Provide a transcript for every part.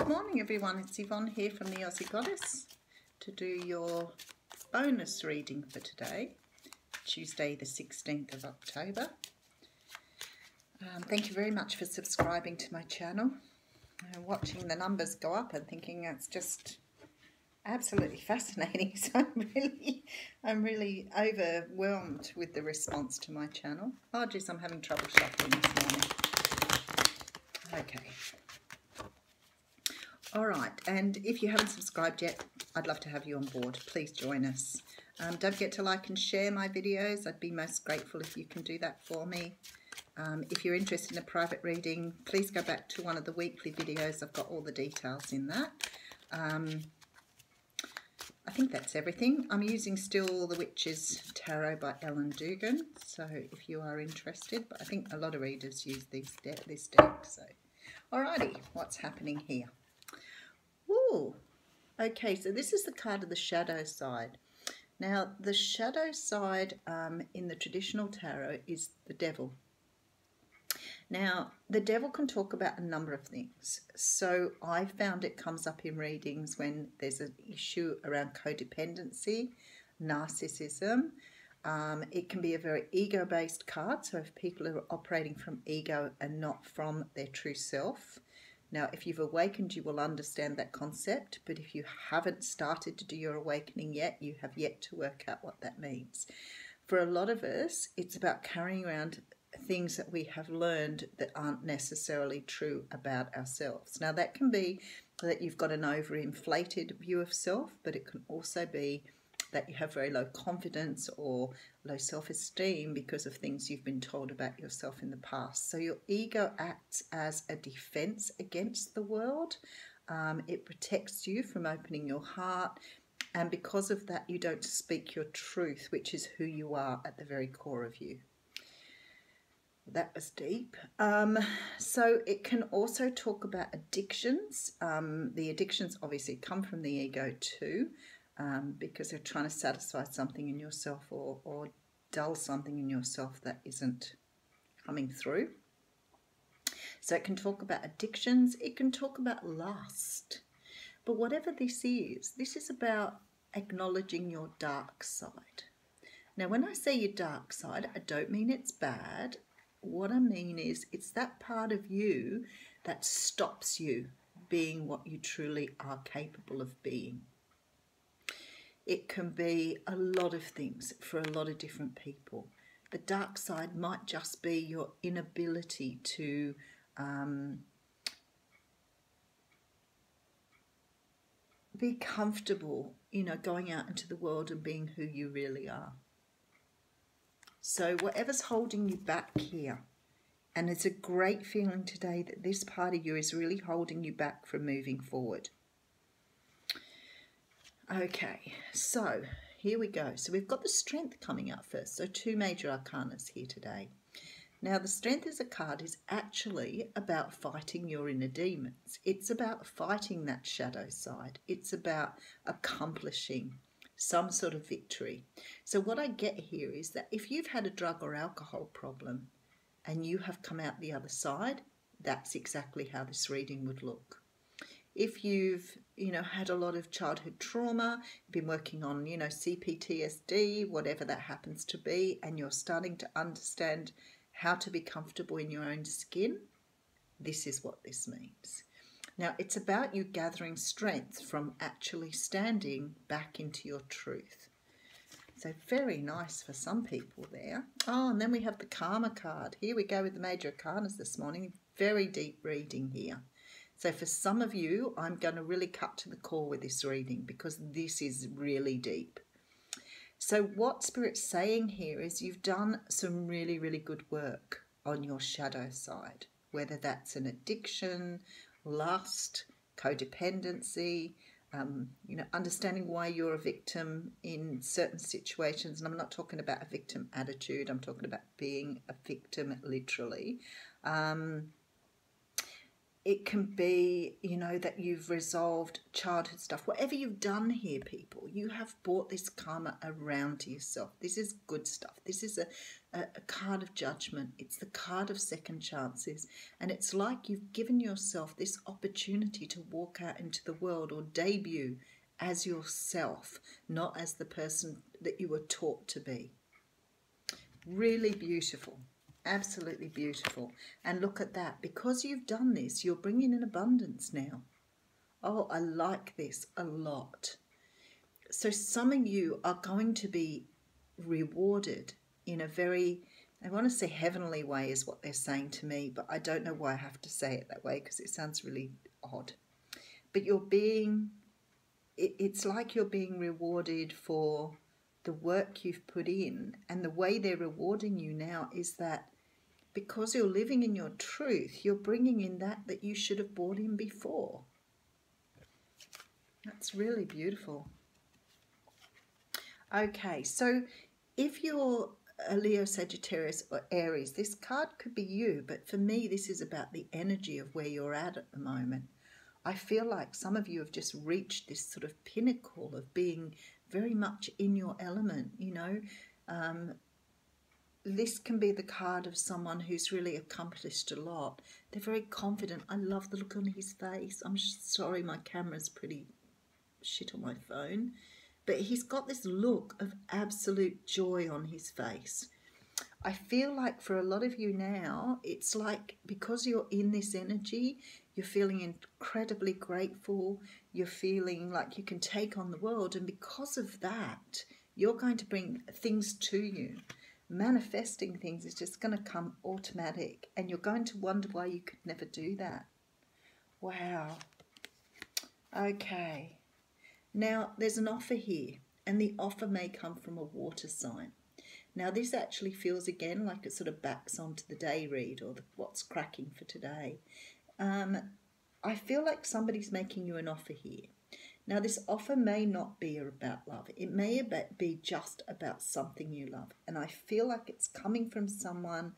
Good morning everyone, it's Yvonne here from the Aussie Goddess to do your bonus reading for today, Tuesday the 16th of October. Thank you very much for subscribing to my channel, watching the numbers go up and thinking that's just absolutely fascinating. So I'm really overwhelmed with the response to my channel. Oh geez, I'm having trouble shuffling this morning. Okay. Alright, and if you haven't subscribed yet, I'd love to have you on board. Please join us. Don't forget to like and share my videos. I'd be most grateful if you can do that for me. If you're interested in a private reading, please go back to one of the weekly videos. I've got all the details in that. I think that's everything. I'm using still The Witch's Tarot by Ellen Dugan, so if you are interested, but I think a lot of readers use this deck. So, alrighty, what's happening here? Ooh, okay, so this is the card of the shadow side. Now, the shadow side in the traditional tarot is the devil. Now, the devil can talk about a number of things. So I found it comes up in readings when there's an issue around codependency, narcissism. It can be a very ego-based card, so if people are operating from ego and not from their true self. Now, if you've awakened, you will understand that concept, but if you haven't started to do your awakening yet, you have yet to work out what that means. For a lot of us, it's about carrying around things that we have learned that aren't necessarily true about ourselves. Now, that can be that you've got an overinflated view of self, but it can also be that you have very low confidence or low self-esteem because of things you've been told about yourself in the past. So your ego acts as a defense against the world. It protects you from opening your heart, and because of that you don't speak your truth, which is who you are at the very core of you. That was deep. So it can also talk about addictions. The addictions obviously come from the ego too, because they're trying to satisfy something in yourself or dull something in yourself that isn't coming through. So it can talk about addictions, it can talk about lust. But whatever this is about acknowledging your dark side. Now, when I say your dark side, I don't mean it's bad. What I mean is it's that part of you that stops you being what you truly are capable of being. It can be a lot of things for a lot of different people. The dark side might just be your inability to be comfortable, going out into the world and being who you really are. So whatever's holding you back here, and it's a great feeling today that this part of you is really holding you back from moving forward. Okay, so here we go. So we've got the Strength coming up first. So two major arcanas here today. Now the Strength as a card is actually about fighting your inner demons. It's about fighting that shadow side. It's about accomplishing some sort of victory. So what I get here is that if you've had a drug or alcohol problem and you have come out the other side, that's exactly how this reading would look. If you've, had a lot of childhood trauma, been working on, CPTSD, whatever that happens to be, and you're starting to understand how to be comfortable in your own skin, this is what this means. Now, it's about you gathering strength from actually standing back into your truth. So very nice for some people there. Oh, and then we have the Karma card. Here we go with the major arcanas this morning. Very deep reading here. So for some of you, I'm going to really cut to the core with this reading because this is really deep. So what Spirit's saying here is you've done some really, really good work on your shadow side, whether that's an addiction, lust, codependency, understanding why you're a victim in certain situations. And I'm not talking about a victim attitude. I'm talking about being a victim literally. It can be, you know, that you've resolved childhood stuff. Whatever you've done here, people, you have brought this karma around to yourself. This is good stuff. This is a card of judgment. It's the card of second chances. And it's like you've given yourself this opportunity to walk out into the world or debut as yourself, not as the person that you were taught to be. Really beautiful. Absolutely beautiful. And look at that. Because you've done this, you're bringing in abundance now. Oh, I like this a lot. So some of you are going to be rewarded in a very, I want to say heavenly way is what they're saying to me, but I don't know why I have to say it that way because it sounds really odd. But you're being, it's like you're being rewarded for the work you've put in, and the way they're rewarding you now is that because you're living in your truth, you're bringing in that you should have brought in before. That's really beautiful. Okay, so if you're a Leo, Sagittarius or Aries, this card could be you, but for me this is about the energy of where you're at the moment. I feel like some of you have just reached this sort of pinnacle of being very much in your element, you know. This can be the card of someone who's really accomplished a lot. They're very confident. I love the look on his face. I'm sorry my camera's pretty shit on my phone. But he's got this look of absolute joy on his face. I feel like for a lot of you now, it's like because you're in this energy, you're feeling incredibly grateful. You're feeling like you can take on the world. And because of that, you're going to bring things to you. Manifesting things is just going to come automatic. And you're going to wonder why you could never do that. Wow. Okay. Now, there's an offer here. And the offer may come from a water sign. Now, this actually feels again like it sort of backs onto the day read or what's cracking for today. I feel like somebody's making you an offer here. Now, this offer may not be about love. It may be just about something you love. And I feel like it's coming from someone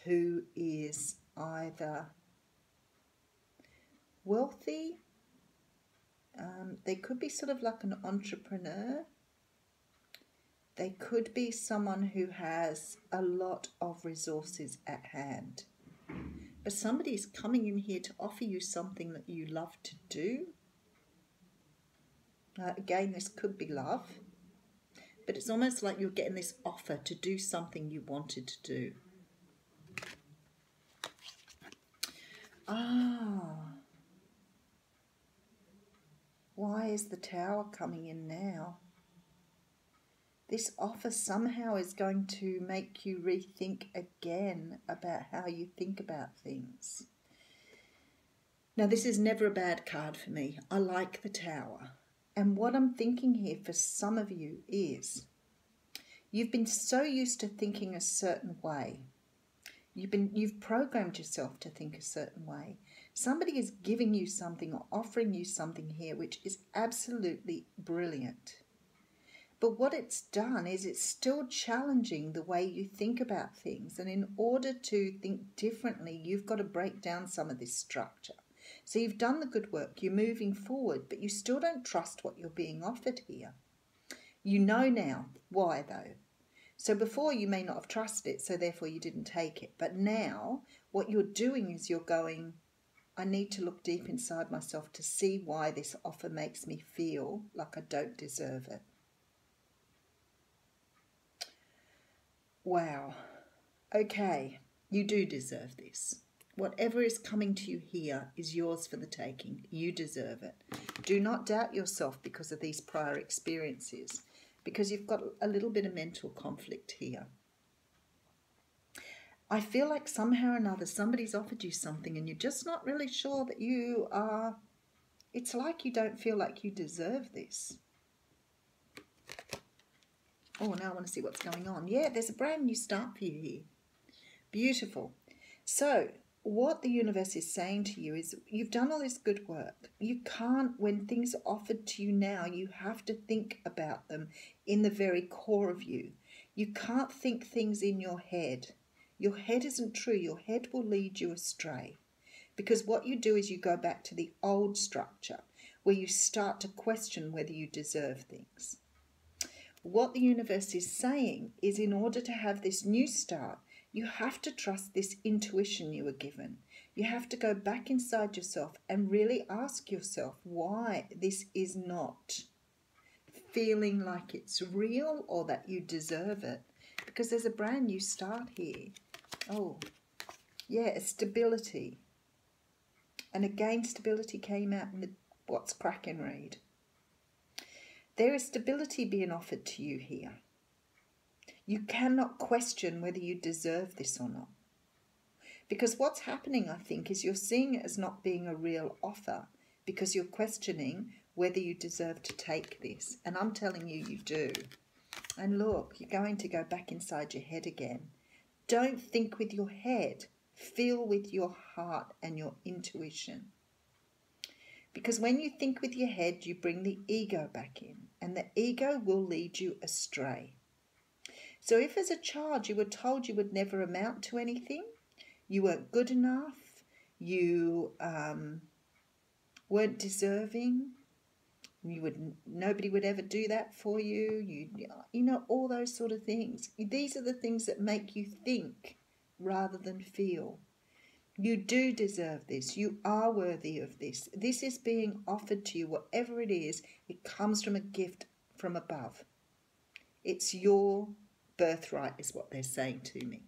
who is either wealthy. They could be sort of like an entrepreneur. They could be someone who has a lot of resources at hand. But somebody is coming in here to offer you something that you love to do. Again, this could be love. But it's almost like you're getting this offer to do something you wanted to do. Why is the Tower coming in now? This offer somehow is going to make you rethink again about how you think about things. Now, this is never a bad card for me. I like the Tower. And what I'm thinking here for some of you is you've been so used to thinking a certain way. You've programmed yourself to think a certain way. Somebody is giving you something or offering you something here which is absolutely brilliant. But what it's done is it's still challenging the way you think about things. And in order to think differently, you've got to break down some of this structure. So you've done the good work, you're moving forward, but you still don't trust what you're being offered here. You know now. Why though? So before you may not have trusted it, so therefore you didn't take it. But now what you're doing is you're going, I need to look deep inside myself to see why this offer makes me feel like I don't deserve it. Wow. Okay, you do deserve this. Whatever is coming to you here is yours for the taking. You deserve it. Do not doubt yourself because of these prior experiences, because you've got a little bit of mental conflict here. I feel like somehow or another somebody's offered you something and you're just not really sure that you are. It's like you don't feel like you deserve this. Oh, now I want to see what's going on. Yeah, there's a brand new start for you here. Beautiful. So what the universe is saying to you is you've done all this good work. You can't, when things are offered to you now, you have to think about them in the very core of you. You can't think things in your head. Your head isn't true. Your head will lead you astray. Because what you do is you go back to the old structure where you start to question whether you deserve things. What the universe is saying is, in order to have this new start, you have to trust this intuition you were given. You have to go back inside yourself and really ask yourself why this is not feeling like it's real or that you deserve it. Because there's a brand new start here. Oh, yeah, stability. And again, stability came out in the What's Cracking read. There is stability being offered to you here. You cannot question whether you deserve this or not. Because what's happening, I think, is you're seeing it as not being a real offer because you're questioning whether you deserve to take this. And I'm telling you, you do. And look, you're going to go back inside your head again. Don't think with your head. Feel with your heart and your intuition. Because when you think with your head, you bring the ego back in. And the ego will lead you astray. So if as a child you were told you would never amount to anything, you weren't good enough, you weren't deserving, nobody would ever do that for you, you know, all those sort of things. These are the things that make you think rather than feel. You do deserve this. You are worthy of this. This is being offered to you. Whatever it is, it comes from a gift from above. It's your birthright, is what they're saying to me.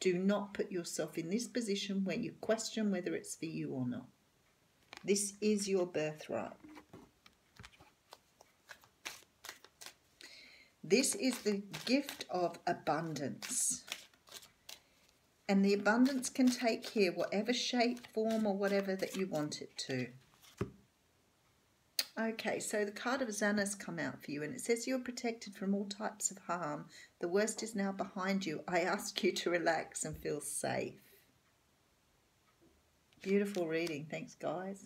Do not put yourself in this position where you question whether it's for you or not. This is your birthright. This is the gift of abundance. And the abundance can take here whatever shape, form, or whatever that you want it to. Okay, so the card of Zana has come out for you, and it says you're protected from all types of harm. The worst is now behind you. I ask you to relax and feel safe. Beautiful reading. Thanks, guys.